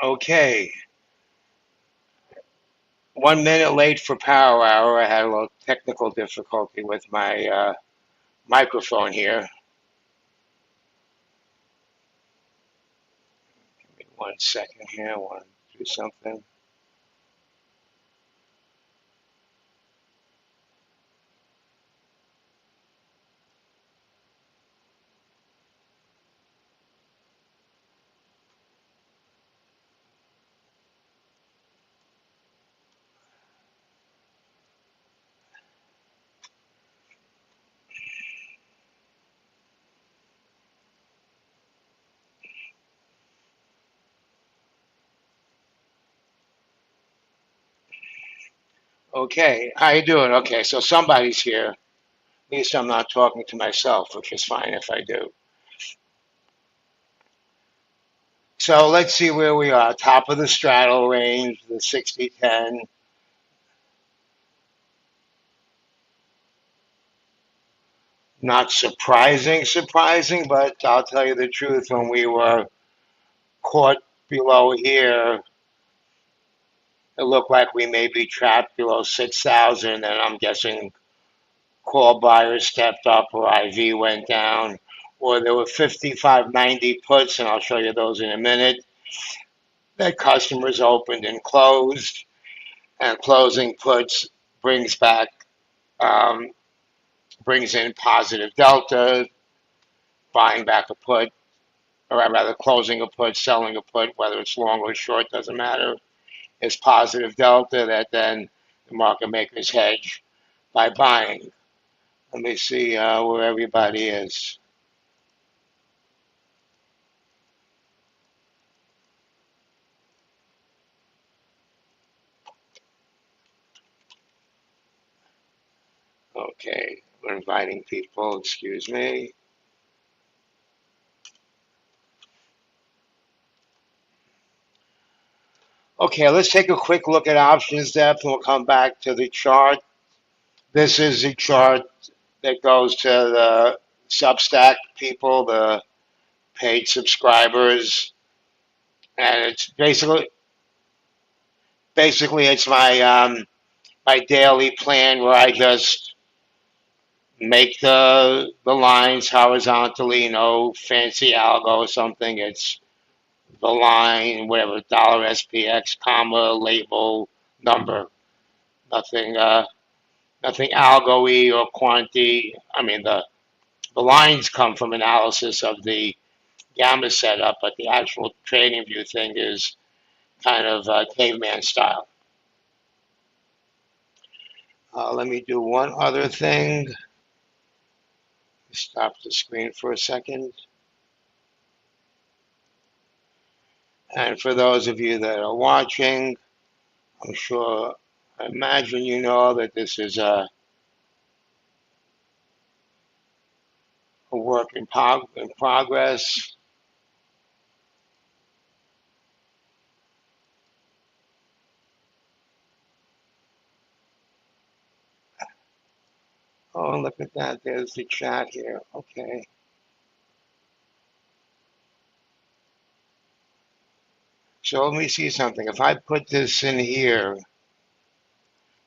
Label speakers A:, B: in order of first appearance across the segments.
A: Okay, 1 minute late for power hour. I had a little technical difficulty with my microphone here. Give me 1 second here. I want to do something. Okay, how you doing? Okay, so somebody's here. At least I'm not talking to myself, which is fine if I do. So let's see where we are. Top of the straddle range, the 60-10. Not surprising, but I'll tell you the truth. When we were caught below here, it looked like we may be trapped below 6,000, and I'm guessing call buyers stepped up or IV went down, or there were 55.90 puts, and I'll show you those in a minute, that customers opened and closed, and closing puts brings back, um, brings in positive delta, buying back a put, or rather closing a put, selling a put, whether it's long or short, doesn't matter, is positive delta that then the market makers hedge by buying. Let me see where everybody is. Okay, we're inviting people, excuse me. Okay, let's take a quick look at options depth and we'll come back to the chart. This is the chart that goes to the Substack people, the paid subscribers, and it's basically it's my daily plan where I just make the lines horizontally, no fancy algo or something. It's the line, whatever, dollar SPX, comma, label, number. Nothing nothing algo-y or quanti. I mean the lines come from analysis of the gamma setup, but the actual trading view thing is kind of caveman style. Let me do one other thing. Stop the screen for a second. And for those of you that are watching, I'm sure, I imagine you know that this is a work in progress. Oh, look at that. There's the chat here. Okay. So let me see something. If I put this in here,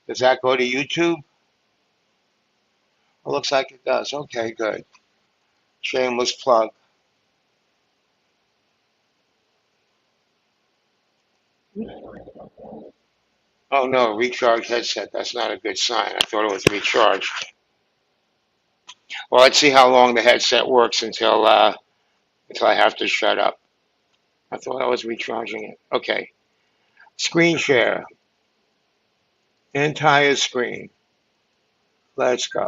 A: does that go to YouTube? It looks like it does. Okay, good. Shameless plug. Oh no, recharge headset. That's not a good sign. I thought it was recharged. Well, let's see how long the headset works until I have to shut up. I thought I was recharging it. Okay. Screen share. Entire screen. Let's go.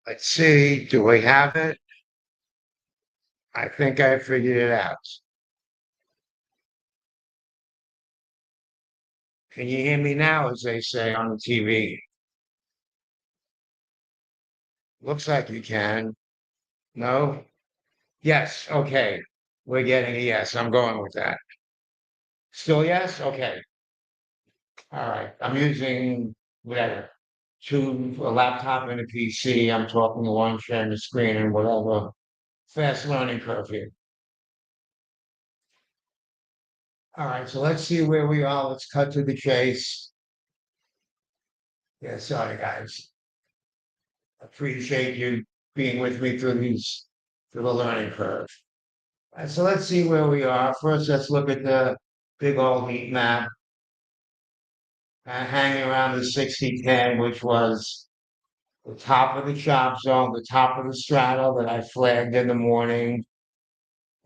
A: Let's see, do we have it? I think I figured it out. Can you hear me now, as they say on the TV? Looks like you can. No? Yes, okay. We're getting a yes. I'm going with that. Still yes? Okay. All right. I'm using whatever. A laptop and a PC. I'm talking to one sharing the screen and whatever. Fast learning curve here. All right, so let's see where we are. Let's cut to the chase. Yeah, sorry guys. Appreciate you being with me through the learning curve. So let's see where we are. First, let's look at the big old heat map hanging around the 6010, which was the top of the chop zone, the top of the straddle that I flagged in the morning.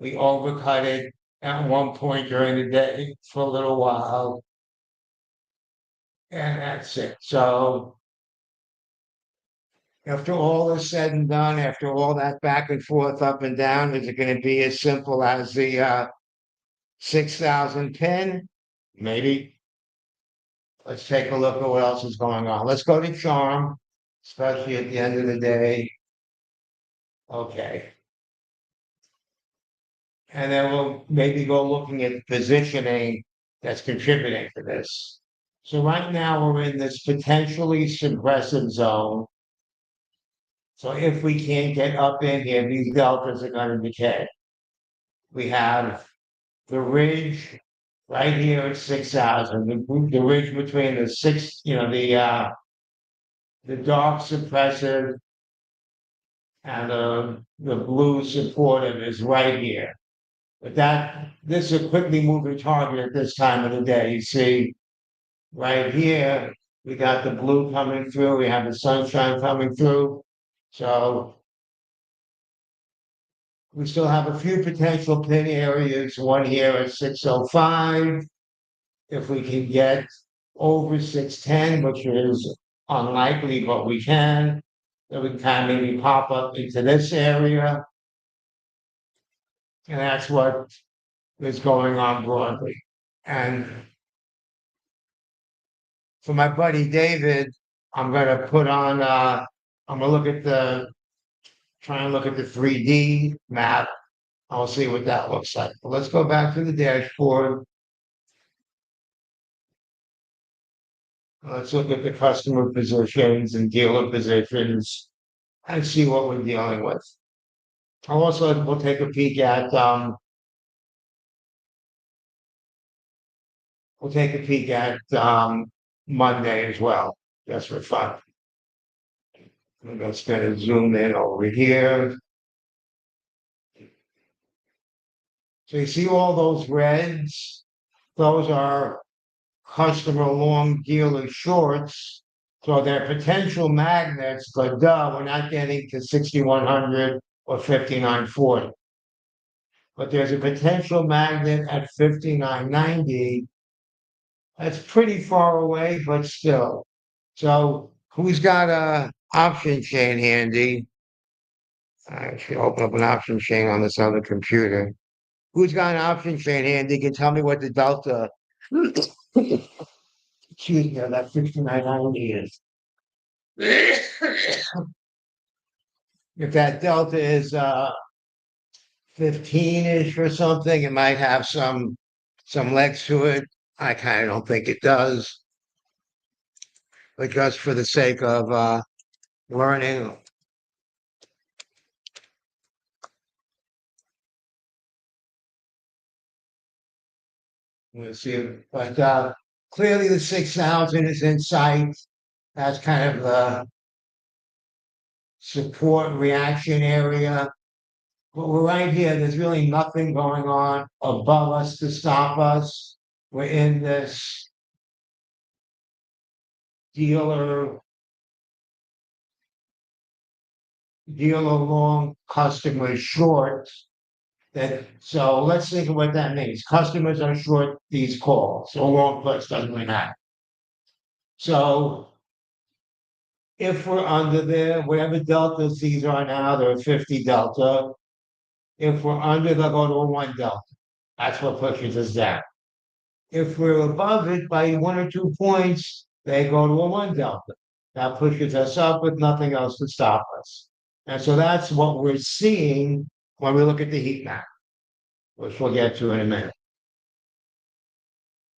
A: We overcut it at one point during the day for a little while, and that's it. So after all is said and done, after all that back and forth, up and down, is it going to be as simple as the 6,000 pin? Maybe. Let's take a look at what else is going on. Let's go to charm, especially at the end of the day. Okay. And then we'll maybe go looking at positioning that's contributing to this. So right now we're in this potentially suppressive zone. So if we can't get up in here, these deltas are going to decay. We have the ridge right here at 6,000, the ridge between the six, the dark suppressive and the blue supportive is right here. But this is a quickly moving target at this time of the day. You see right here, we got the blue coming through, we have the sunshine coming through. So we still have a few potential pin areas, one here at 605. If we can get over 610, which is unlikely, but we can, then we can kind of maybe pop up into this area. And that's what is going on broadly. And for my buddy David, I'm gonna put on I'm gonna try and look at the 3D map. I'll see what that looks like. But let's go back to the dashboard. Let's look at the customer positions and dealer positions and see what we're dealing with. We'll take a peek at Monday as well, just for fun. I'm just gonna zoom in over here. So you see all those reds? Those are customer long dealer shorts. So they're potential magnets, but we're not getting to 6,100 or 5,940. But there's a potential magnet at 5,990. That's pretty far away, but still. So who's got a option chain handy? I should open up an option chain on this other computer. Who's got an option chain handy? Can tell me what the delta, excuse me, that 5,990 is. If that delta is 15-ish or something, it might have some legs to it. I kind of don't think it does, but just for the sake of learning. We'll see. But clearly the 6,000 is in sight. That's kind of the support reaction area. But we're right here. There's really nothing going on above us to stop us. We're in this dealer long, customer short. So let's think of what that means. Customers are short these calls, so long puts doesn't really matter. So If we're under there, whatever deltas these are now, they're 50 delta. If we're under, they'll go to a 1 delta. That's what pushes us down. If we're above it by 1 or 2 points, they go to a 1 delta. That pushes us up with nothing else to stop us. And so that's what we're seeing when we look at the heat map, which we'll get to in a minute.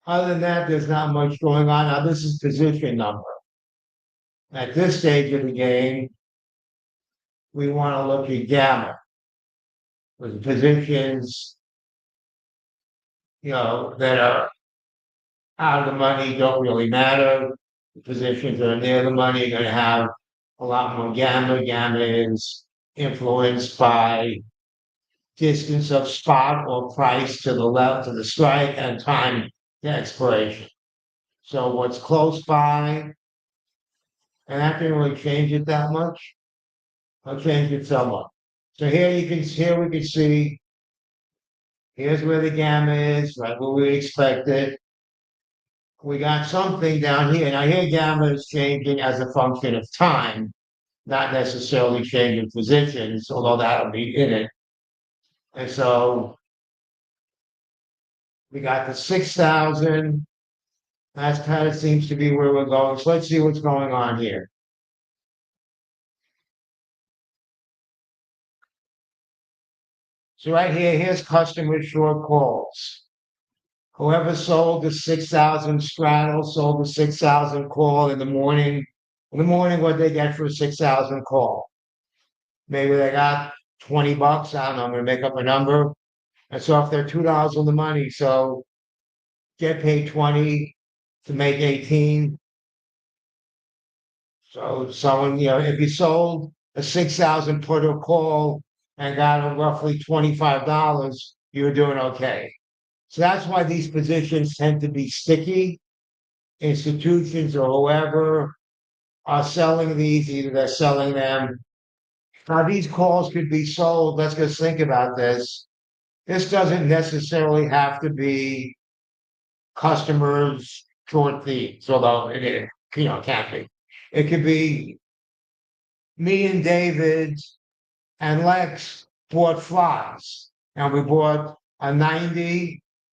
A: Other than that, there's not much going on. Now, this is position number. At this stage of the game, we want to look at gamma, with positions, that are out of the money don't really matter. The positions that are near the money are going to have a lot more gamma. Gamma is influenced by distance of spot or price to the left of the strike and time to expiration. So what's close by, and that didn't really change it that much. I'll change it somewhat. So here we can see here's where the gamma is, right where we expect it. We got something down here. Now here gamma is changing as a function of time, not necessarily changing positions, although that'll be in it. And so we got the 6,000. That kind of seems to be where we're going. So let's see what's going on here. So right here, here's customer short calls. Whoever sold the 6,000 straddle sold the 6,000 call in the morning. In the morning, what they get for a 6,000 call? Maybe they got $20. I don't know. I'm going to make up a number. And so if they're $2 on the money, so get paid 20 to make 18. So someone, if you sold a 6,000 put or call and got a roughly $25, you were doing okay. So that's why these positions tend to be sticky. Institutions or whoever are selling these, either they're selling them. Now, these calls could be sold. Let's just think about this. This doesn't necessarily have to be customers short fees, although it can't be. It could be me and David and Lex bought flies, and we bought a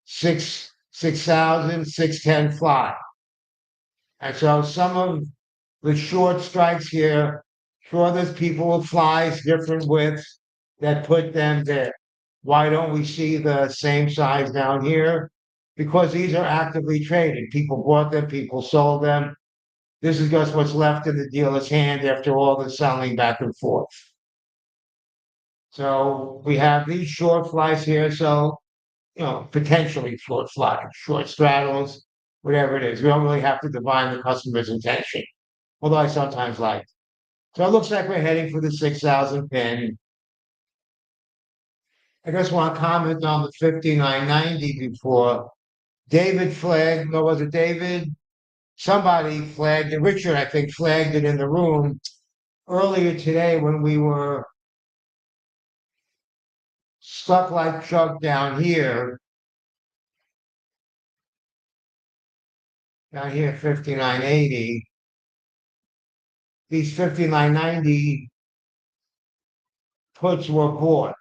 A: 6,610 fly. And so some of the short strikes here, sure, there's people with flies, different widths that put them there. Why don't we see the same size down here? Because these are actively traded. People bought them, people sold them. This is just what's left in the dealer's hand after all the selling back and forth. So we have these short flies here. So, potentially short flies, short straddles, whatever it is. We don't really have to divine the customer's intention, although I sometimes like. So it looks like we're heading for the 6,000 pin. I just want to comment on the 5990 before. David flagged, no, was it David? Somebody flagged it. Richard, I think, flagged it in the room earlier today when we were stuck like Chuck down here 5980. These 5990 puts were bought.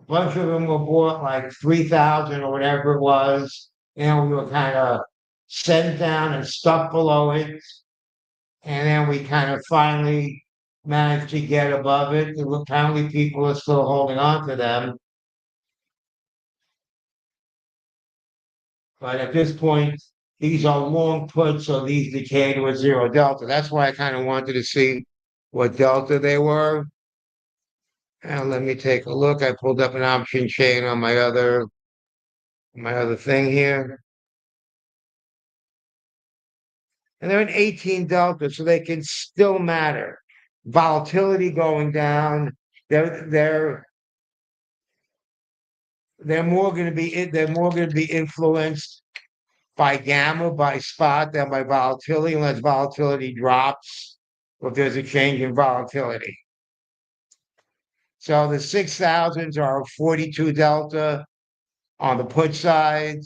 A: A bunch of them were bought like 3,000 or whatever it was. And we were kind of sent down and stuck below it. And then we kind of finally managed to get above it. Apparently people are still holding on to them. But at this point, these are long puts, so these decay to a 0 delta. That's why I kind of wanted to see what delta they were. And let me take a look. I pulled up an option chain on my other thing here. And they're an 18 delta, so they can still matter. Volatility going down. They're more going to be influenced by gamma, by spot, than by volatility, unless volatility drops or if there's a change in volatility. So the 6,000s are a 42 delta on the put side,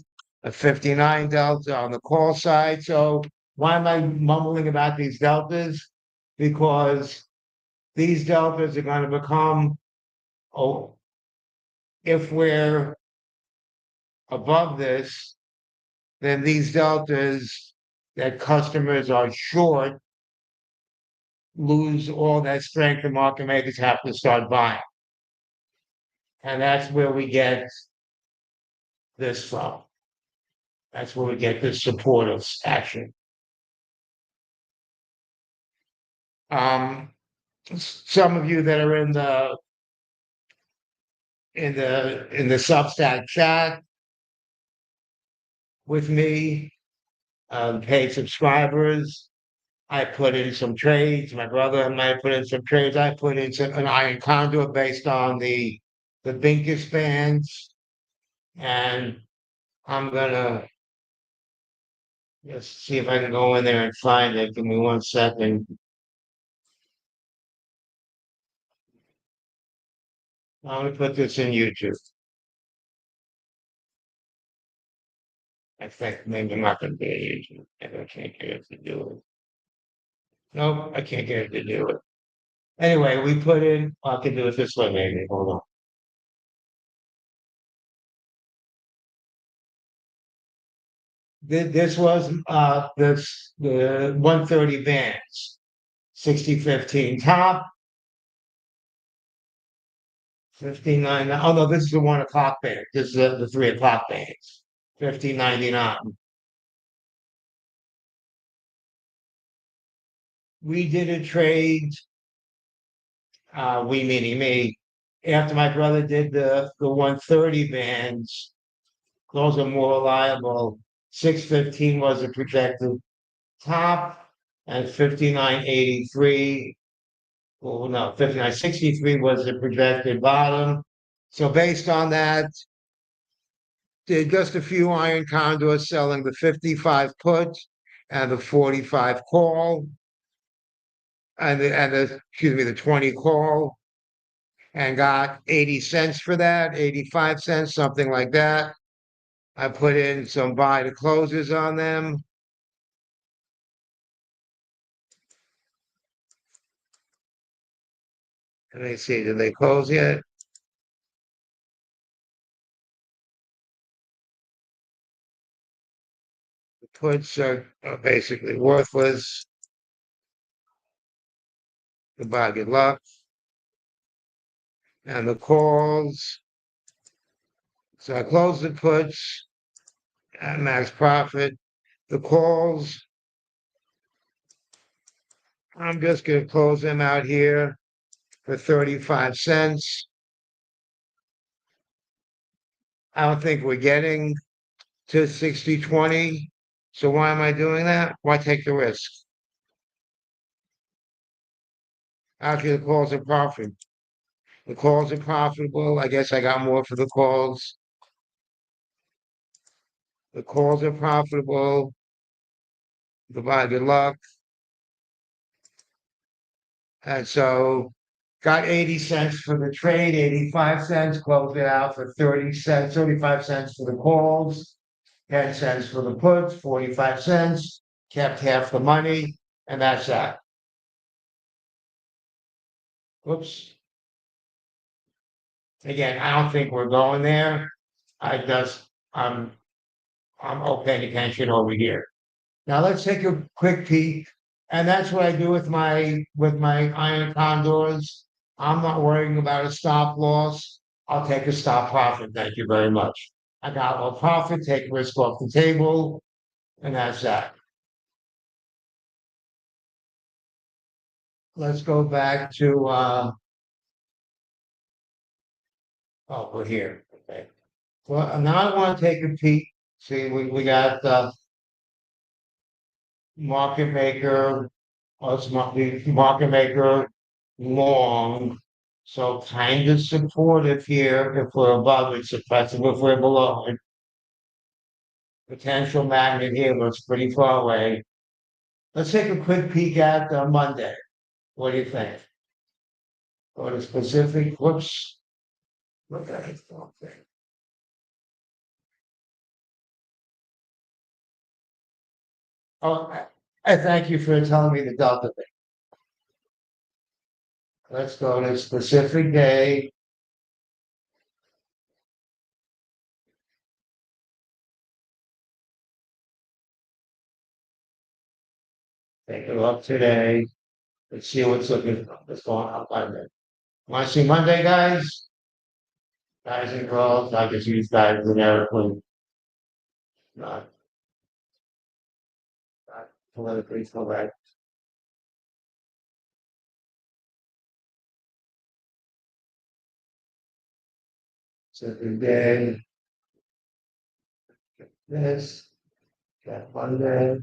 A: a 59 delta on the call side. So Why am I mumbling about these deltas? Because these deltas are going to become, oh, if we're above this, then these deltas that customers are short lose all that strength, and market makers have to start buying. And that's where we get this from. That's where we get this supportive action. Um, some of you that are in the Substack chat with me, paid subscribers. I put in some trades. My brother and I put in some trades. I put in an iron conduit based on the Binkus bands, and I'm gonna just see if I can go in there and find it. Give me 1 second. I'm gonna put this in YouTube. I think maybe I'm not gonna be in YouTube. Maybe I can't get it to do it. Nope, I can't get it to do it. Anyway, we put in. I can do it this way, maybe. Hold on. This was the 130 bands, 60-15 top, 59. Oh no, this is the 1 o'clock band. This is the 3 o'clock bands, 15.99. We did a trade, we meaning me, after my brother did the 130 bands. Those are more reliable. 615 was a projected top, and 59.83. Well, no, 59.63 was the projected bottom. So based on that, did just a few iron conduits selling the 55 put and the 45 call, excuse me, the 20 call, and got 80 cents for that, 85 cents, something like that. I put in some buy to closes on them. Let me see, did they close yet? The puts are basically worthless. Goodbye, good luck. And the calls. So I closed the puts at max profit. The calls, I'm just going to close them out here for 35 cents. I don't think we're getting to 60-20. So why am I doing that? Why take the risk? Actually, the calls are profitable. The calls are profitable. I guess I got more for the calls. The calls are profitable. Goodbye, good luck. And so got 80 cents for the trade, 85 cents, closed it out for 30 cents, 35 cents for the calls, 10 cents for the puts, 45 cents, kept half the money, and that's that. Whoops. Again, I don't think we're going there. I just, I'm paying attention over here. Now let's take a quick peek. And that's what I do with my iron condors. I'm not worrying about a stop loss. I'll take a stop profit. Thank you very much. I got low profit, take risk off the table, and that's that. Let's go back to we're here. Okay. Well, now I want to take a peek. See, we got market maker, market maker long. So kind of supportive here if we're above it, suppressive if we're below it. Potential magnet here looks pretty far away. Let's take a quick peek at Monday. What do you think? Go to specific. Whoops. Look at it. Okay. Oh, I thank you for telling me the Delta thing. Let's go to specific day. Take a look today. Let's see what's going on Monday. Want to see Monday, guys? Guys and girls, I just use guys generically, not, not politically correct. So today, this, that Monday,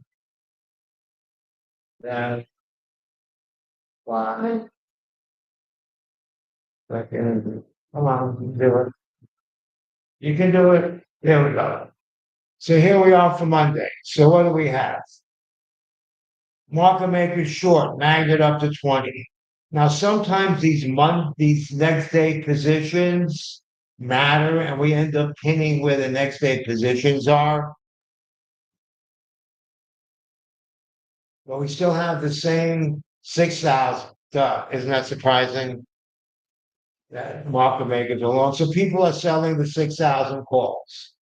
A: that, why? Second, come on, do it. You can do it. There we go. So here we are for Monday. So what do we have? Market maker short, magnet up to 20. Now, sometimes these next day positions matter and we end up pinning where the next day positions are. But we still have the same 6,000. Isn't that surprising? That market makers are long. So people are selling the 6,000 calls.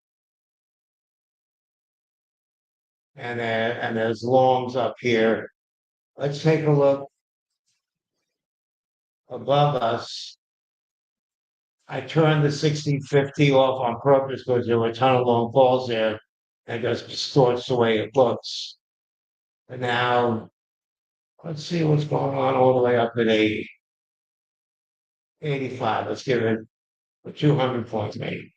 A: And there's longs up here. Let's take a look above us. I turned the 60/50 off on purpose because there were a ton of long calls there and just distorts the way it looks. And now let's see what's going on all the way up at 80, 85. Let's give it a 200 points maybe.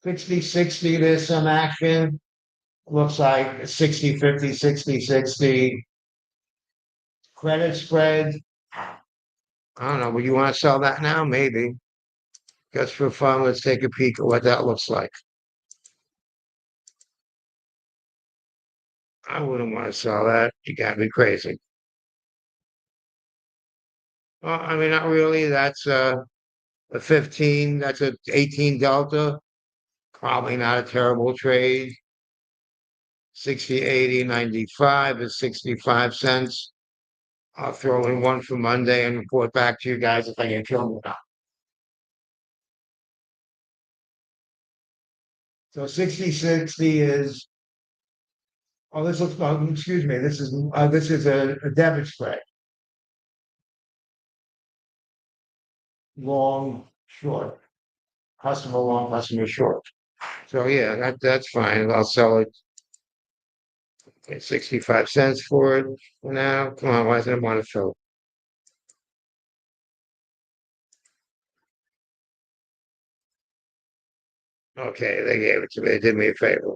A: 60/60, there's some action. Looks like 60/50, 60/60. Credit spread. I don't know. Would you want to sell that now? Maybe. Just for fun, let's take a peek at what that looks like. I wouldn't want to sell that. You gotta be crazy. Well, I mean, not really. That's a 15. That's a 18 delta. Probably not a terrible trade. 60, 80, 95 is 65 cents. I'll throw in one for Monday and report back to you guys if I get killed or not. So 60/60 is, oh, this looks, oh, excuse me, this is a debit spread. Long, short, customer long, customer short. So yeah, that's fine. I'll sell it at 65 cents for it for now. Come on, why doesn't it want to fill? Okay, they gave it to me. They did me a favor.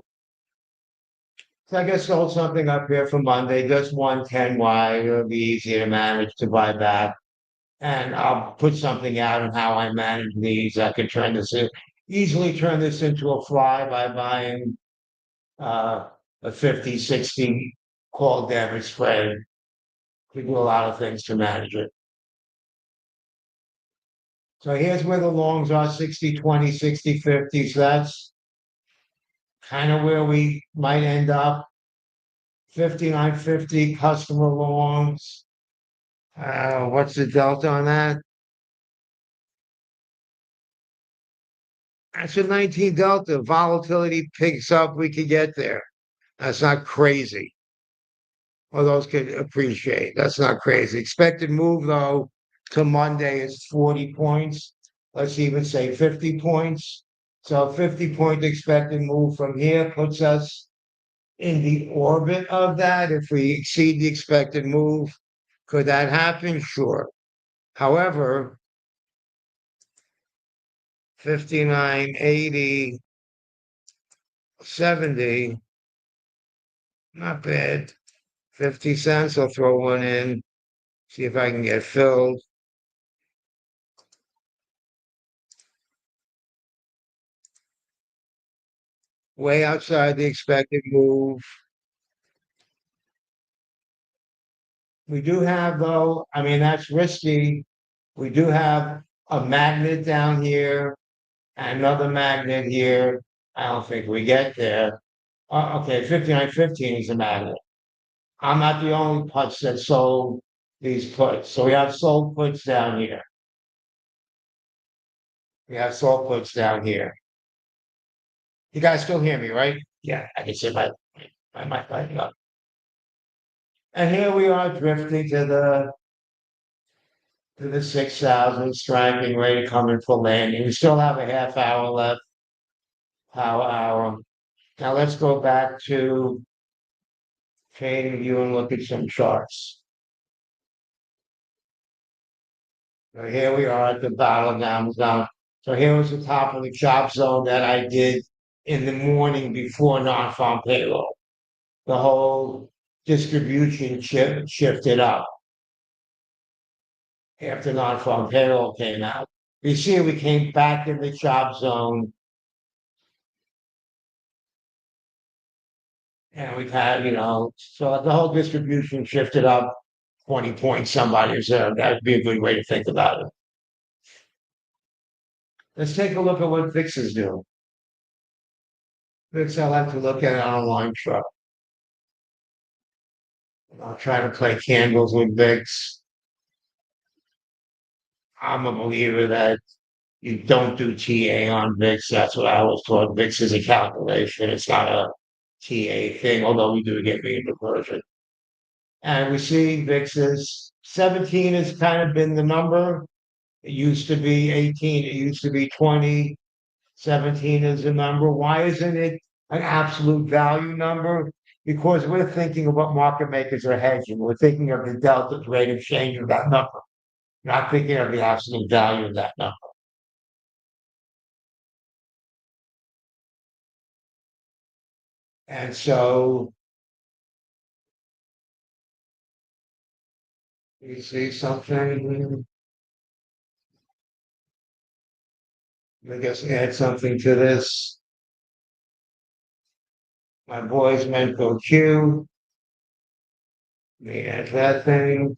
A: So I guess sold something up here for Monday, just 110Y. It'll be easy to manage to buy back. And I'll put something out on how I manage these. I could easily turn this into a fly by buying a 50/60 call debit spread. We do a lot of things to manage it. So here's where the longs are 60/20, 60/50. So that's kind of where we might end up. 59/50 customer longs. What's the delta on that? That's a 19 delta. Volatility picks up. We could get there. That's not crazy. Or those could appreciate. That's not crazy. Expected move though to Monday is 40 points. Let's even say 50 points. So 50-point expected move from here puts us in the orbit of that. If we exceed the expected move, could that happen? Sure. However, 59, 80, 70, not bad. 50 cents, I'll throw one in, see if I can get filled. Way outside the expected move. We do have, though, I mean, that's risky. We do have a magnet down here, and another magnet here. I don't think we get there. Okay, 5915 is a magnet. I'm not the only puts that sold these puts. So we have sold puts down here. We have sold puts down here. You guys still hear me, right? Yeah, I can see my mic lighting up. And here we are drifting to the 6,000, striking, ready to come in for landing. We still have a half hour left, power hour. Now let's go back to trading view and look at some charts. So here we are at the bottom now. So here was the top of the chop zone that I did in the morning before non-farm payroll. The whole distribution shifted up after non-farm payroll came out. You see, we came back in the chop zone, and we've had, so the whole distribution shifted up 20 points. Somebody said that would be a good way to think about it. Let's take a look at what VIX is doing. VIX, I'll have to look at it on a line chart. I'll try to play candles with VIX. I'm a believer that you don't do TA on VIX. That's what I was taught. VIX is a calculation. It's not a TA thing, although we do get mean reversion. And we see VIX is 17 has kind of been the number. It used to be 18. It used to be 20. 17 is the number. Why isn't it an absolute value number? Because we're thinking of what market makers are hedging. We're thinking of the delta rate of change of that number, not thinking of the absolute value of that number. And so you see something, I guess add something to this. My boys meant go Q. Me add that thing.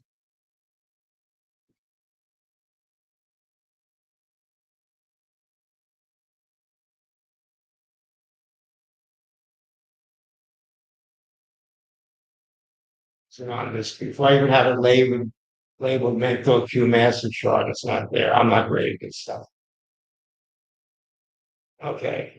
A: It's not this before I even have it labeled Mentor Q master chart. It's not there. I'm not ready to get stuff. Okay.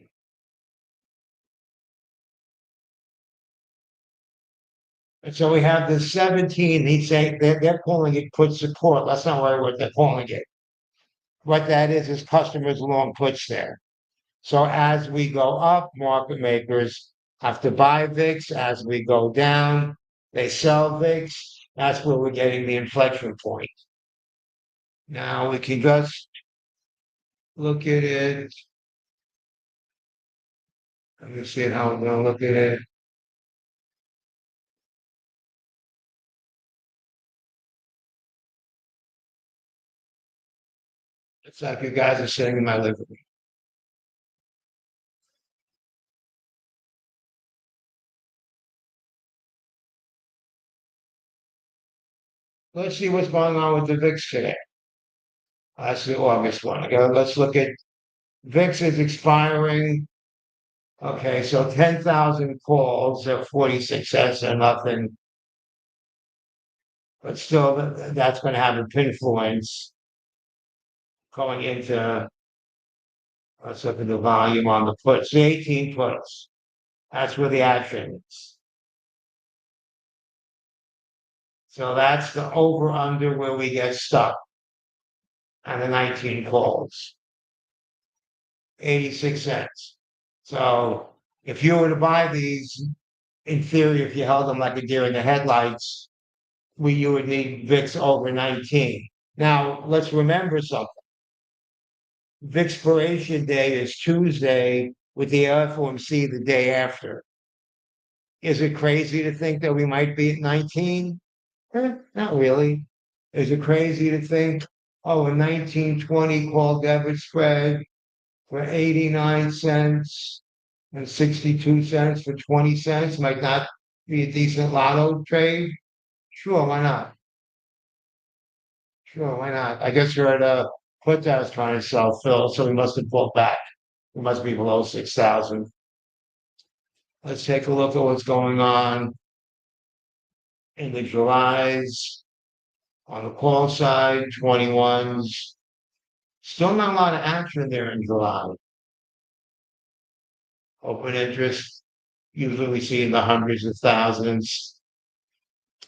A: And so we have the 17. He's saying they're calling it put support. That's not what they're calling it. What that is customers long puts there. So as we go up, market makers have to buy VIX. As we go down, they sell VIX. That's where we're getting the inflection point. Now we can just look at it. Let me see how I'm going to look at it. It's like you guys are sitting in my living room. Let's see what's going on with the VIX today. That's the August one. Again, let's look at VIX is expiring. Okay, so 10,000 calls at 46 cents or nothing. But still, that's going to have an influence going into, let's look at the volume on the puts, the 18 puts. That's where the action is. So that's the over under where we get stuck on the 19 calls, 86 cents. So if you were to buy these, in theory, if you held them like a deer in the headlights, you would need VIX over 19. Now, let's remember something. Expiration day is Tuesday with the FOMC the day after. Is it crazy to think that we might be at 19? Not really. Is it crazy to think, oh, a 1920 call debit spread for 89 cents and 62 cents for 20 cents might not be a decent lotto trade? Sure, why not? Sure, why not? I guess you're at a put that I was trying to sell filled, so we must have pulled back. We must be below 6,000. Let's take a look at what's going on in the Julys. On the call side, 21s. Still not a lot of action there in July. Open interest, usually we see in the hundreds of thousands.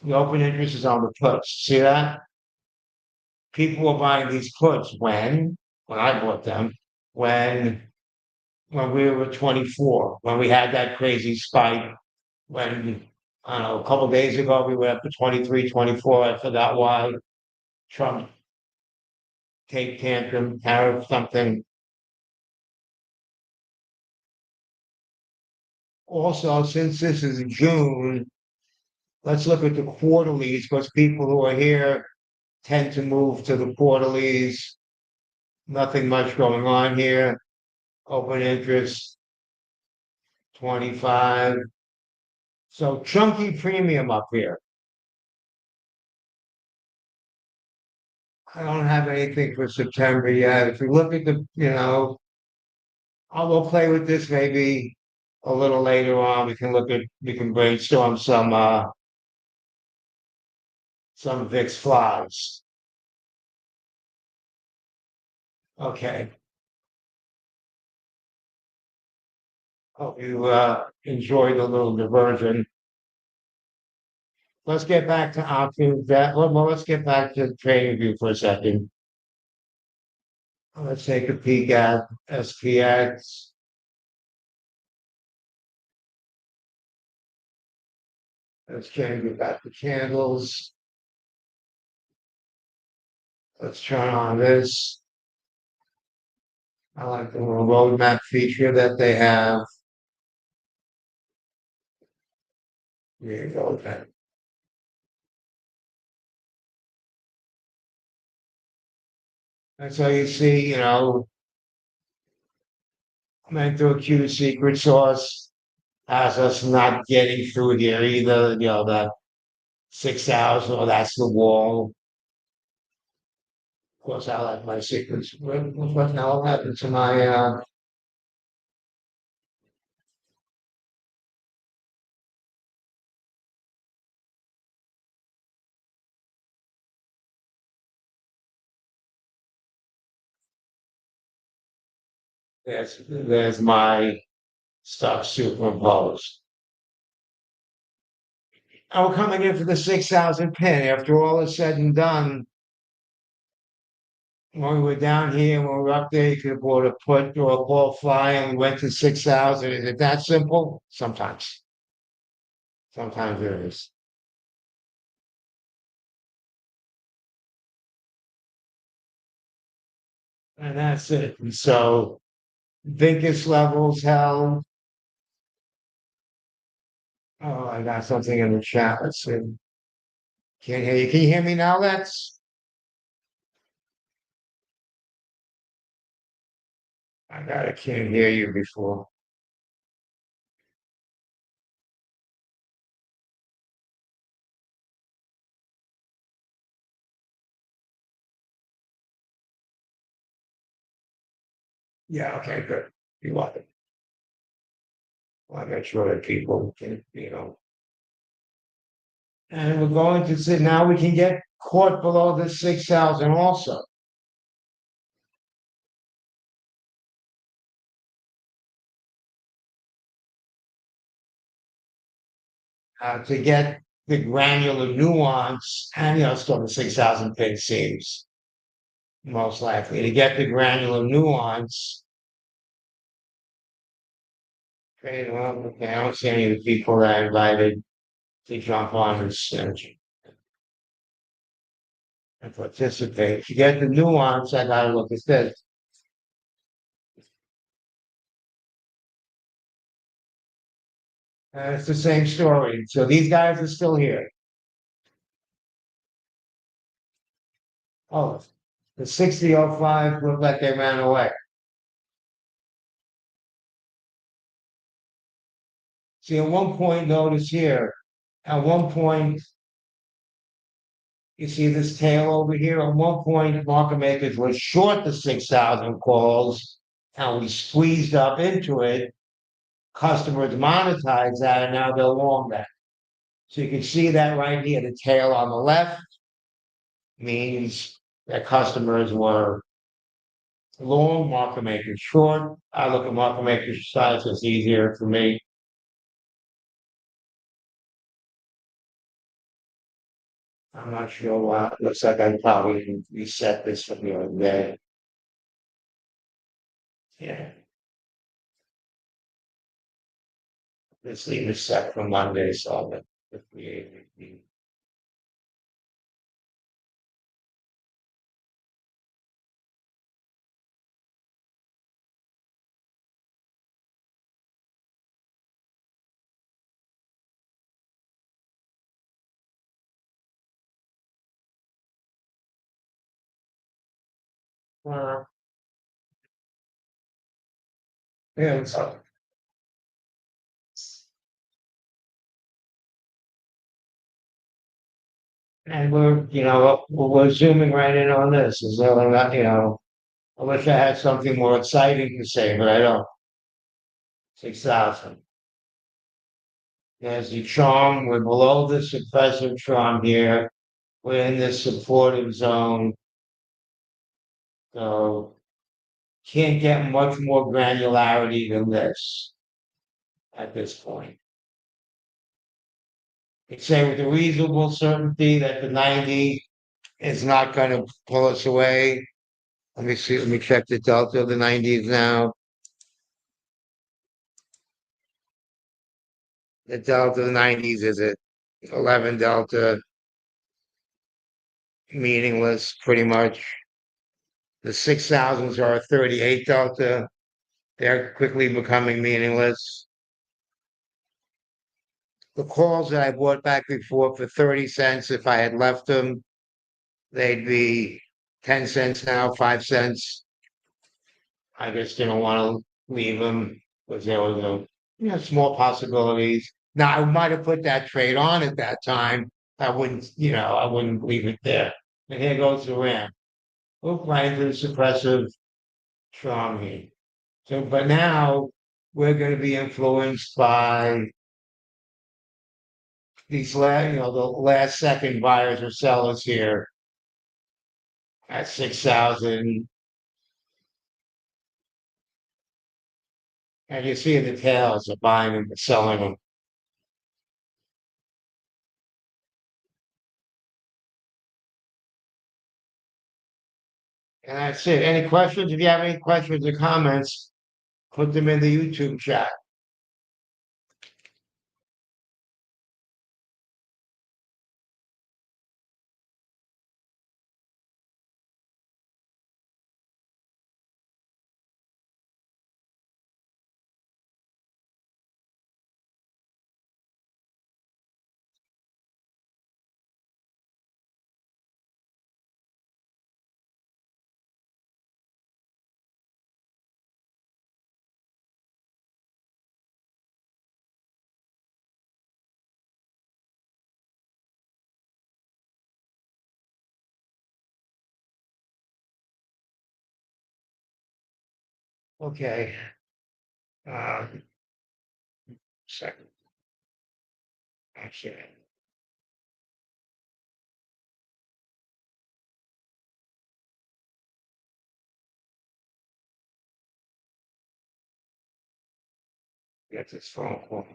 A: The open interest is on the puts. See that? People were buying these puts when I bought them, when when we were 24, when we had that crazy spike, when I don't know, a couple days ago we were up to 23, 24. I forgot why. Trump take tantrum, tariff something. Also, since this is June, let's look at the quarterlies because people who are here tend to move to the quarterlies. Nothing much going on here. Open interest, 25. So chunky premium up here. I don't have anything for September yet. If we look at we'll play with this maybe a little later on. We can brainstorm some VIX flies. Okay. Hope you enjoyed the little diversion. Let's get back to options. Let's get back to trading view for a second. Let's take a peek at SPX. Let's change back the candles. Let's turn on this. I like the little roadmap feature that they have. Here you go. And so you see, went through a Q secret sauce has us not getting through here either. That 6,000, or that's the wall. Of course, I like my secrets. What now happened to my there's my stuff superimposed. And we're coming in for the 6,000 pin. After all is said and done, when we were down here, when we were up there, you could have bought a put or a ball fly, and we went to 6,000. Is it that simple? Sometimes. Sometimes it is. And that's it. And so biggest levels held. Oh, I got something in the chat. Let's see. Can't hear you. Can you hear me now, Lex? Can't hear you before. Yeah, okay, good. You want it. Want to make sure that people can. And we're going to see now we can get caught below the 6,000 also. To get the granular nuance, and still the 6,000 pin seems most likely to get the granular nuance. Okay, well, okay, I don't see any of the people that I invited to jump on this and participate. To get the nuance, I gotta look at this. It's the same story. So these guys are still here. Oh, the 60.05 looked like they ran away. See, at one point, notice here, at one point, You see this tail over here? At one point, market makers were short the 6,000 calls and we squeezed up into it. Customers monetized that and now they're long that. So you can see that right here. The tail on the left means that customers were long, market makers short. I look at market makers size, it's easier for me. I'm not sure why. Looks like I probably reset this from the other day. Yeah. Let's leave it set for Monday, so that if we uh, yeah, so, and we're zooming right in on this. Is there not, I wish I had something more exciting to say, but I don't. 6,000. There's the charm. We're below the suppressive charm here. We're in this supportive zone. So can't get much more granularity than this at this point. Could say with a reasonable certainty that the 90 is not going to pull us away. Let me see. Let me check the delta of the 90s now. The delta of the 90s is at 11 delta, meaningless pretty much. The 6,000s are 38 delta. They're quickly becoming meaningless. The calls that I bought back before for 30 cents, if I had left them, they'd be 10 cents now, 5 cents. I just didn't want to leave them because there was small possibilities. Now I might have put that trade on at that time. I wouldn't leave it there. And here goes the RAM. Oop, right into the suppressive strong mean. So, but now we're going to be influenced by the last second buyers or sellers here at 6,000. And you see the tails of buying and selling them. And that's it. Any questions? If you have any questions or comments, put them in the YouTube chat. Okay. Um, second. Actually, get this phone call.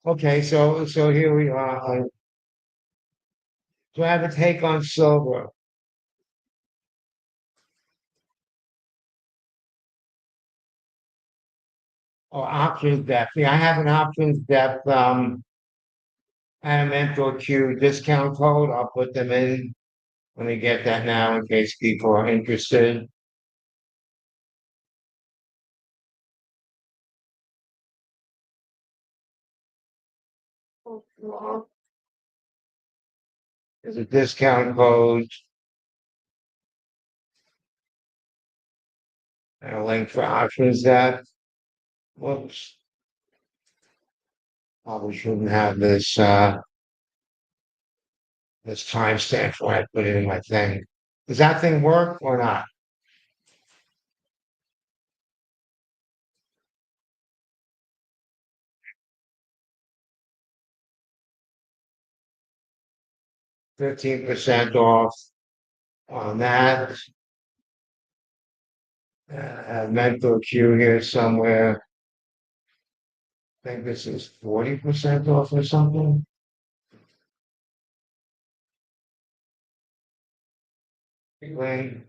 A: Okay, so here we are. So I have a take on silver or options depth. Yeah, I have an options depth and a mentor Q discount code. I'll put them in. Let me get that now in case people are interested. There's a discount code and a link for options that, whoops, probably shouldn't have this timestamp when I put it in my thing. Does that thing work or not? 15% off on that. Have mental Q here somewhere. I think this is 40% off or something. Link,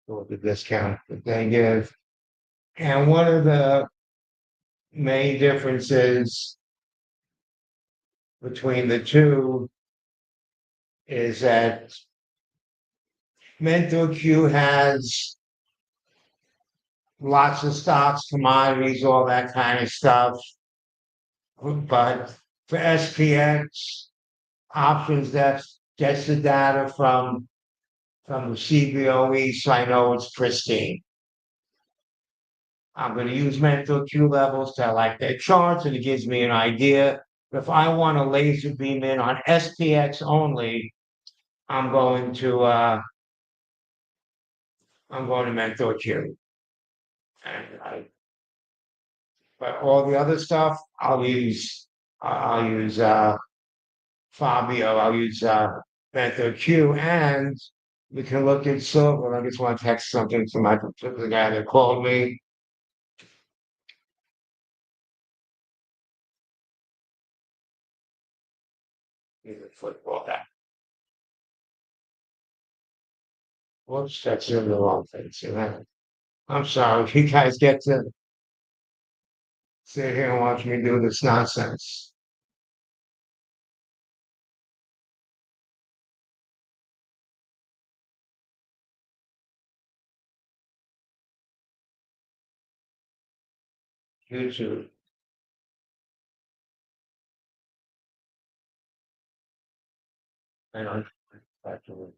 A: or the discount that they give. And one of the main differences between the two is that Mental Q has lots of stocks, commodities, all that kind of stuff. But for SPX options, that gets the data from the CBOE, so I know it's pristine. I'm going to use mental Q levels to like their charts, and it gives me an idea. If I want to laser beam in on SPX only, I'm going to uh, I'm going to mental Q. But all the other stuff, I'll use Fabio, I'll use mental Q, and we can look at silver. I just want to text something to the guy that called me. He's a football guy. Whoops, that's in the wrong thing. See that? I'm sorry. You guys get to sit here and watch me do this nonsense. YouTube. I don't actually.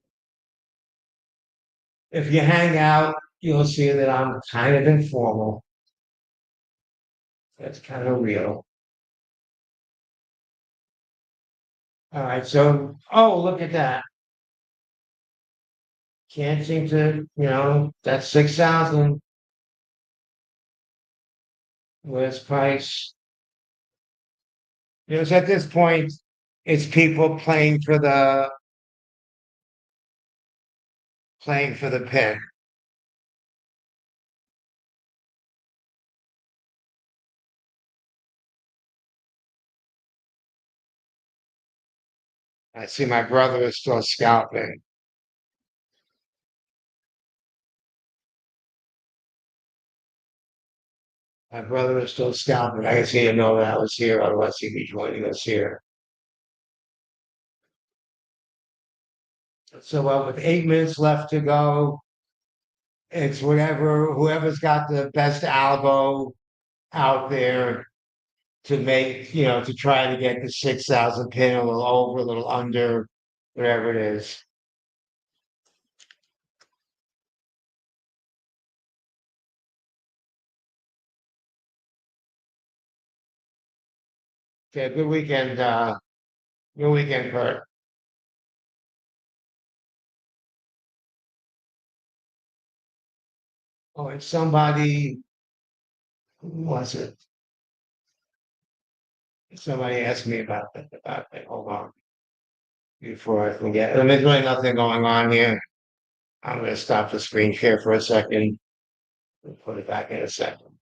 A: If you hang out, you'll see that I'm kind of informal. That's kind of real. All right, so look at that. Can't seem to, that's 6,000 list price. It's at this point, it's people playing for the pin. I see my brother is still scalping. My brother is still scalping. I guess he didn't know that I was here, otherwise he'd be joining us here. So with 8 minutes left to go, it's whoever's got the best algo out there to make, to try to get the 6,000 pin a little over, a little under, whatever it is. Okay, good weekend, Kurt. Oh, and somebody, who was it? Somebody asked me about that. Hold on, before I forget. There's really nothing going on here. I'm gonna stop the screen share for a second and put it back in a second.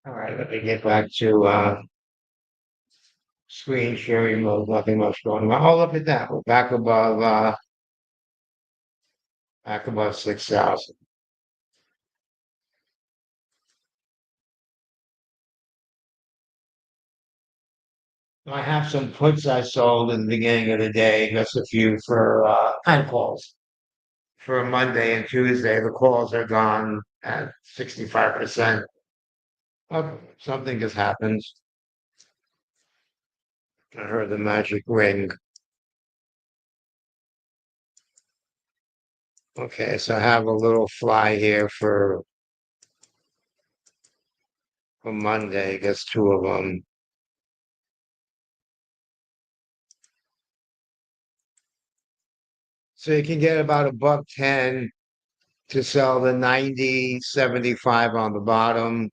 A: All right, let me get back to screen sharing mode. Nothing much going on. Oh, look at that. We're back above 6,000. I have some puts I sold in the beginning of the day, just a few for time calls for Monday and Tuesday. The calls are gone at 65%. Oh, something just happens. I heard the magic ring. Okay, so I have a little fly here for Monday. I guess two of them. So you can get about a buck 10 to sell the 90.75 on the bottom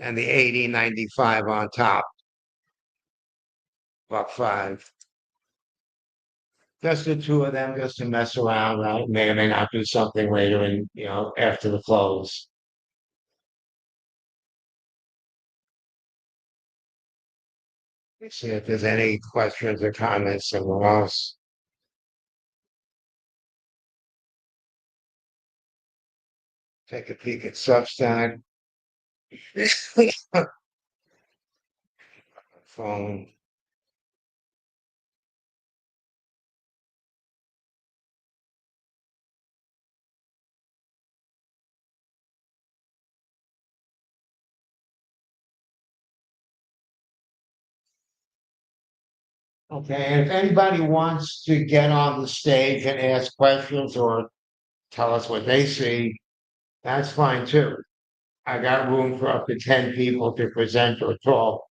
A: and the 80.95 on top. Buck five. Just the two of them, just to mess around. I may or may not do something later in, after the close. Let's see if there's any questions or comments somewhere else. Take a peek at Substack. Phone. Okay, and if anybody wants to get on the stage and ask questions or tell us what they see, that's fine too. I got room for up to 10 people to present or talk.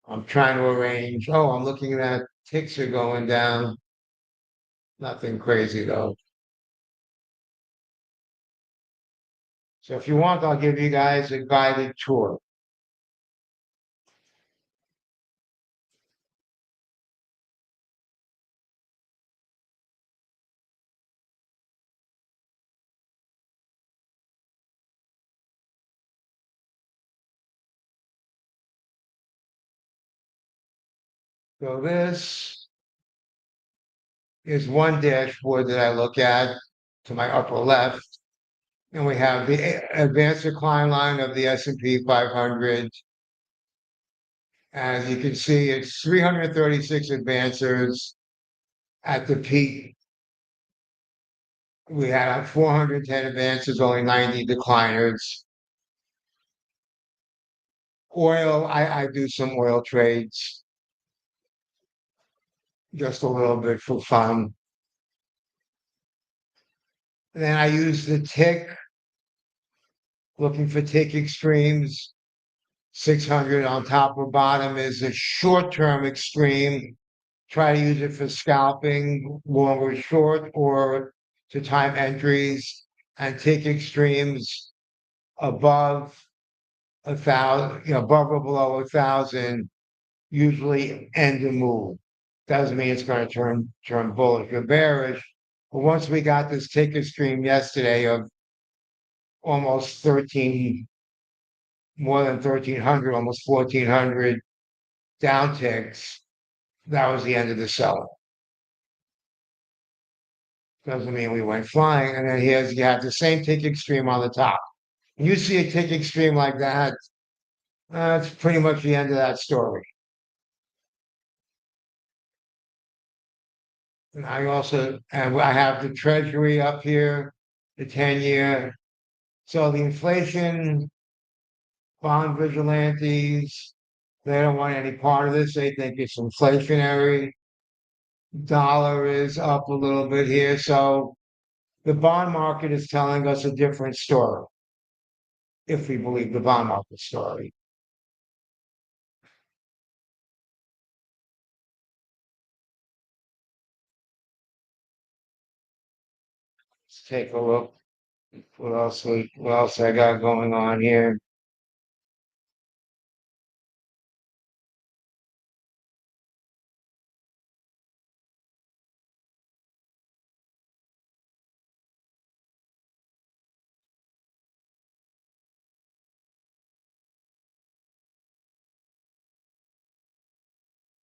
A: I'm trying to arrange. Oh, I'm looking at that. Ticks are going down. Nothing crazy though. So if you want, I'll give you guys a guided tour. So this is one dashboard that I look at to my upper left. And we have the advanced decline line of the S&P 500. As you can see, it's 336 advancers at the peak. We had 410 advances, only 90 decliners. Oil, I do some oil trades, just a little bit for fun. And then I use the tick, looking for tick extremes. 600 on top or bottom is a short-term extreme. Try to use it for scalping, long or short, or to time entries, and tick extremes above 1,000, above or below 1,000, usually end the move. Doesn't mean it's going to turn bullish or bearish. But once we got this ticker stream yesterday of almost 13, more than 1,300, almost 1,400 down ticks, that was the end of the selling. Doesn't mean we went flying. And then you have the same tick extreme on the top. When you see a tick extreme like that, that's pretty much the end of that story. And I have the treasury up here, the 10-year. So the inflation bond vigilantes, they don't want any part of this. They think it's inflationary. Dollar is up a little bit here. So the bond market is telling us a different story, if we believe the bond market story. Let's take a look. What else I got going on here?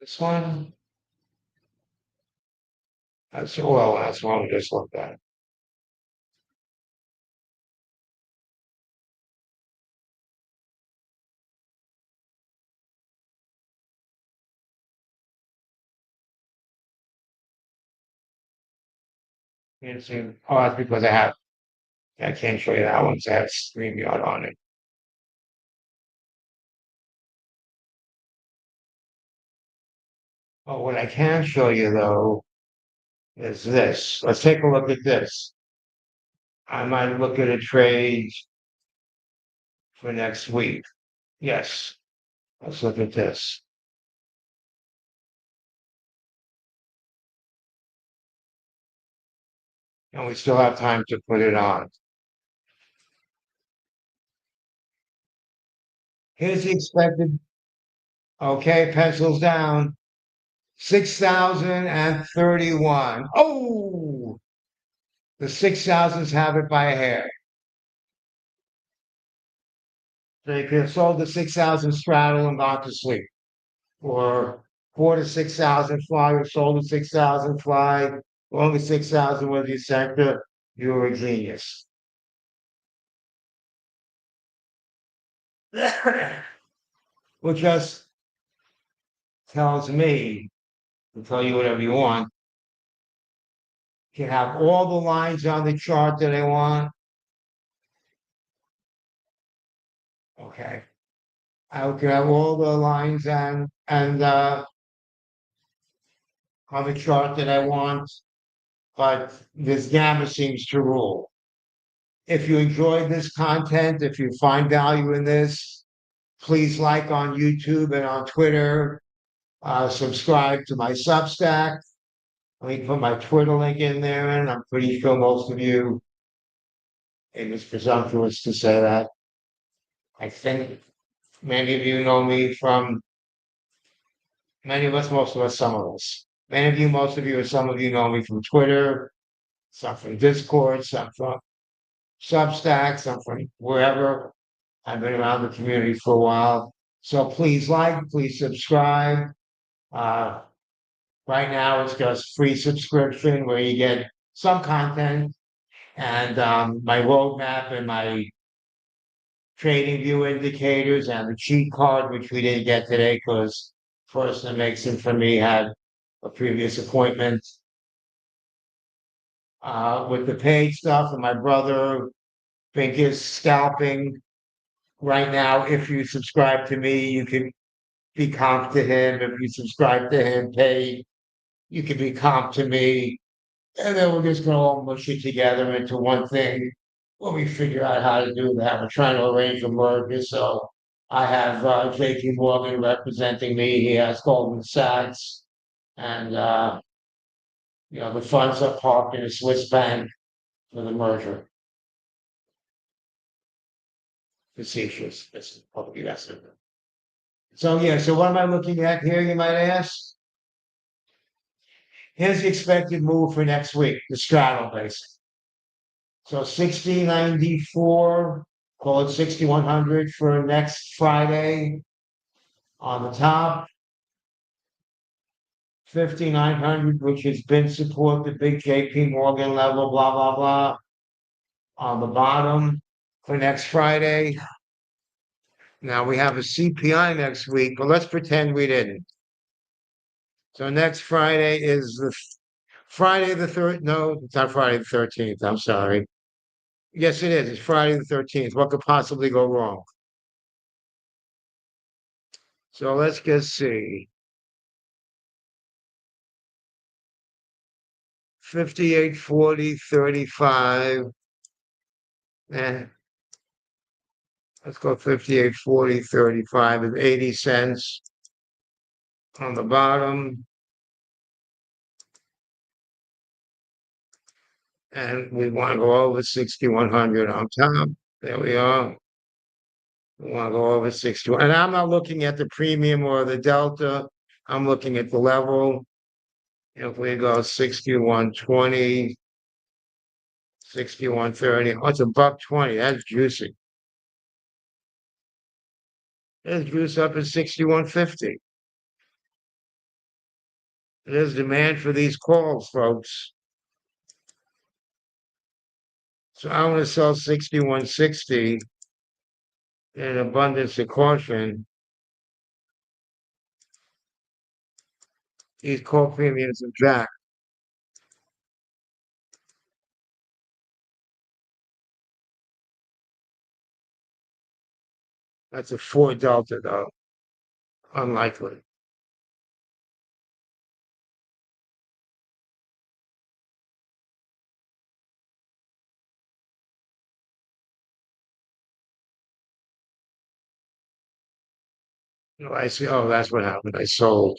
A: This one, that's one we just looked at. Can't see. Oh, that's because I can't show you that one, 'cause I have StreamYard on it. Oh, what I can show you though is this. Let's take a look at this. I might look at a trade for next week. Yes, let's look at this. And we still have time to put it on. Here's the expected, okay, pencils down, 6,031. Oh, the 6,000s have it by a hair. They could have sold the 6,000 straddle and gone to sleep. Or 4 to 6,000 fly, or sold the 6,000 fly, only 6,000 with the sector. You're a genius. Which just tells me to tell you whatever you want. You have all the lines on the chart that I want. Okay. I can have all the lines and on the chart that I want, but this gamma seems to rule. If you enjoyed this content, if you find value in this, please like on YouTube and on Twitter. Subscribe to my Substack. Let me put my Twitter link in there, and I'm pretty sure most of you, it was presumptuous to say that. I think many of you know me from many of us, most of us, some of us. Many of you, most of you, or some of you know me from Twitter, some from Discord, some from Substack, some from wherever. I've been around the community for a while. So please like, please subscribe. Uh, right now, it's just free subscription where you get some content and my roadmap and my trading view indicators and the cheat card, which we didn't get today because person that makes it for me had a previous appointment. With the paid stuff, and my brother think is scalping right now. If you subscribe to me, you can be comp to him. If you subscribe to him, pay, you can be comp to me. And then we're just gonna all mush it together into one thing when we figure out how to do that. We're trying to arrange a merger, so I have JP Morgan representing me. He has Goldman Sachs, and the funds are parked in a Swiss bank for the merger. Facetious. It's probably that's it. So yeah, so what am I looking at here, you might ask? Here's the expected move for next week, the straddle basic. So 6094, call it 6100 for next Friday on the top. 5,900, which has been support the big JP Morgan level, blah, blah, blah. On the bottom for next Friday. Now we have a CPI next week, but let's pretend we didn't. So next Friday is the Friday the third. No, it's not Friday the 13th. I'm sorry. Yes, it is. It's Friday the 13th. What could possibly go wrong? So let's just see. 58, 40, 35. Eh, let's go 58, 40, 35 is 80 cents on the bottom. And we want to go over 6,100 on top. There we are. We want to go over 61. And I'm not looking at the premium or the delta. I'm looking at the level. If we go 61.20, 61.30, oh, it's a $1.20. That's juicy. There's juice up at 61.50. There's demand for these calls, folks. So I want to sell 6160 in abundance of caution. These call premiums are jacked. That's a 4 delta, though. Unlikely. No, I see. Oh, that's what happened. I sold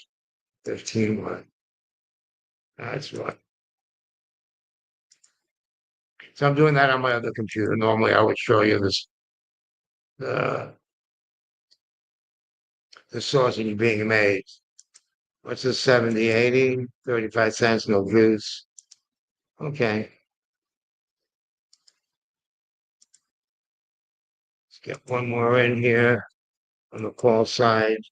A: 15 one. That's what. So I'm doing that on my other computer. Normally, I would show you this the the sausage being made. What's this 70, 80, 35 cents, no juice. Okay, let's get one more in here on the call side.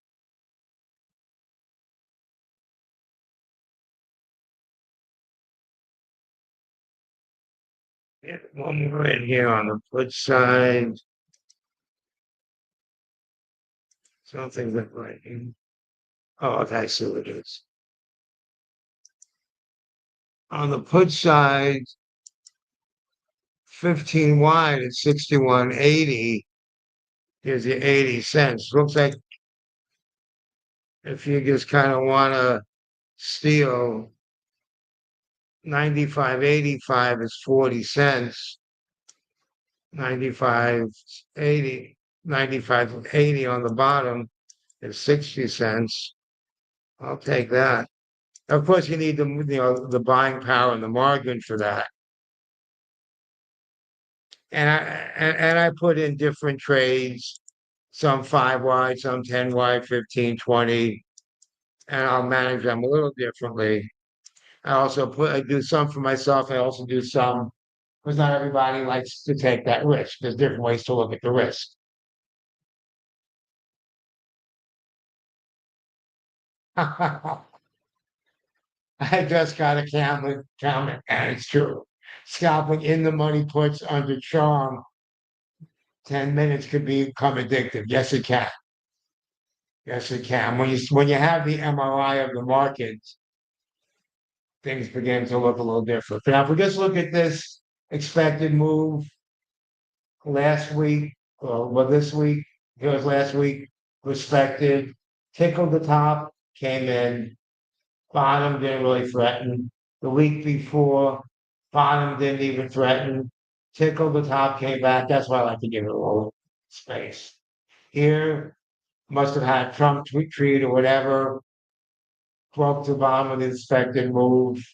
A: Get one more in here on the put side. Something that right. Oh, okay, I see what it is. On the put side, 15 wide at 61.80 gives you 80 cents. Looks like if you just kind of want to steal 95.85 is 40 cents. 95.80, 95.80 on the bottom is 60 cents. I'll take that. Of course, you need the buying power and the margin for that. And I put in different trades, some 5 wide, some 10 wide, 15, 20, and I'll manage them a little differently. I do some for myself. I also do some because not everybody likes to take that risk. There's different ways to look at the risk. I just got a comment, and it's true. Scalping in the money puts under charm, 10 minutes could become addictive. Yes, it can. Yes, it can. When you have the MRI of the market, things begin to look a little different. Now, if we just look at this expected move last week, well, this week, here's last week, respected, tickled the top, came in, bottom didn't really threaten. The week before, bottom didn't even threaten, tickled the top, came back. That's why I like to give it a little space. Here, must have had Trump tweet or whatever, broke the bottom of the expected move.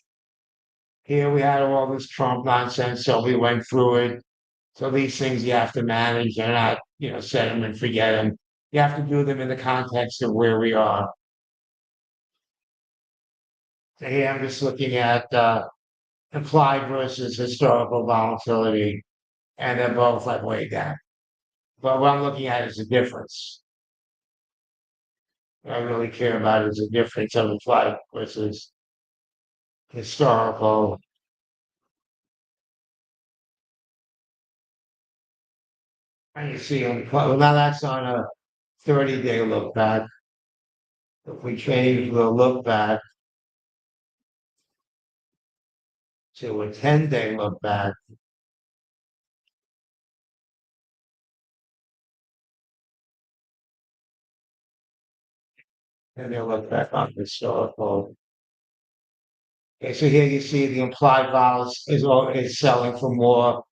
A: Here we had all this Trump nonsense, so we went through it. So these things you have to manage. They're not, set them and forget them. You have to do them in the context of where we are. So here I'm just looking at implied versus historical volatility, and they're both like way down. But what I'm looking at is the difference. What I really care about is the difference of implied versus historical. And you see, well, now that's on a 30-day look back. If we change the look back to a 10-day look back, and they look back on historical. Okay, so here you see the implied vol is selling for more.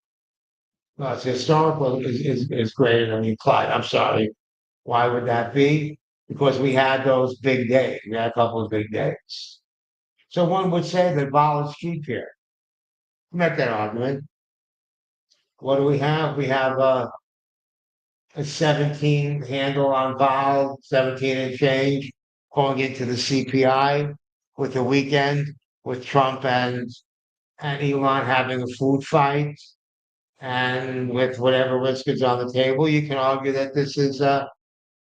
A: It's historical is greater than the implied. I'm sorry. Why would that be? Because we had those big days. We had a couple of big days. So one would say that vol is cheap here. Make that argument. What do we have? We have a 17 handle on vol, 17 and change, going into the CPI with the weekend, with Trump and Elon having a food fight, and with whatever risk is on the table, you can argue that this is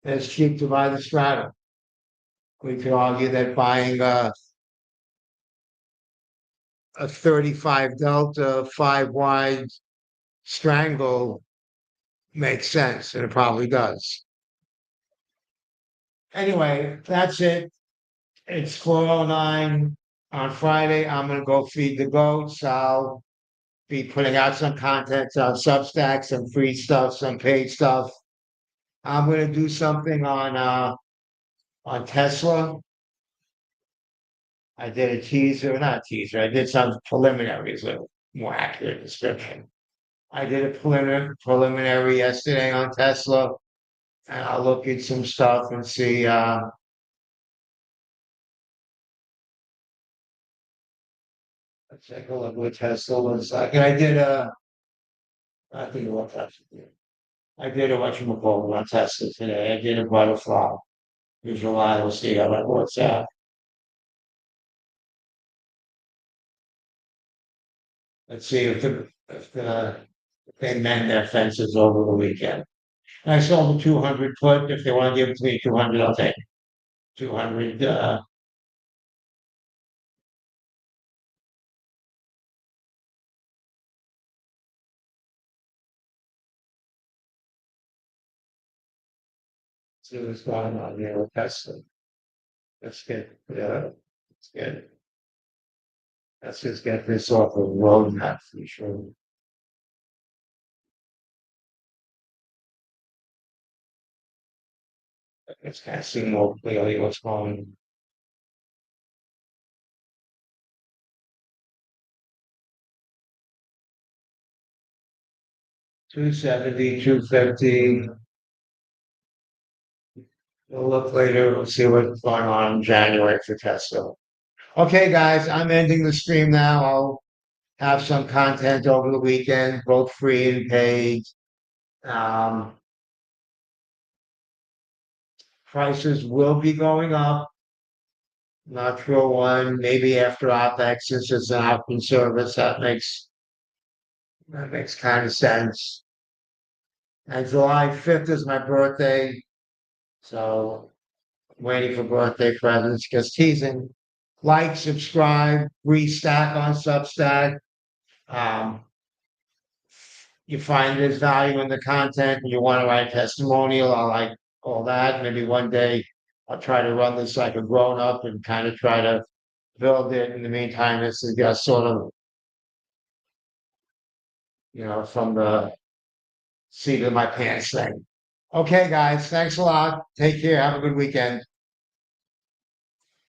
A: it's cheap to buy the stratum. We could argue that buying a 35 Delta, 5 wide strangle makes sense, and it probably does. Anyway, that's it. It's 4:09 on Friday. I'm gonna go feed the goats. I'll be putting out some content on Substack, some free stuff, some paid stuff. I'm gonna do something on Tesla. I did a teaser, not a teaser. I did some preliminaries, a more accurate description. I did a preliminary yesterday on Tesla, and I'll look at some stuff and see. Let's take a look what Tesla looks like. And I think what Tesla did. I did a whatchamacallit on Tesla today. I did a butterfly. Visualize, we'll see how that works out. Let's see if they mend their fences over the weekend. I sold the 200 put. If they want to give it to me 200, I'll take it. 200. See what's going on here with Tesla. Let's get, let's get, let's just get this off the roadmap for sure. It's kind of see more clearly what's going on. 270, 250. We'll look later. We'll see what's going on in January for Tesla. Okay, guys, I'm ending the stream now. I'll have some content over the weekend, both free and paid. Um, Prices will be going up. Not sure when, maybe after OPEX, since it's an opt-in service, that makes kind of sense. And July 5th is my birthday, so I'm waiting for birthday presents, just teasing. Like, subscribe, restack on Substack. Um, you find there's value in the content and you want to write a testimonial, I like all that. Maybe one day I'll try to run this like a grown up and kind of try to build it. In the meantime, this is just sort of, from the seat of my pants thing. Okay, guys, thanks a lot. Take care. Have a good weekend.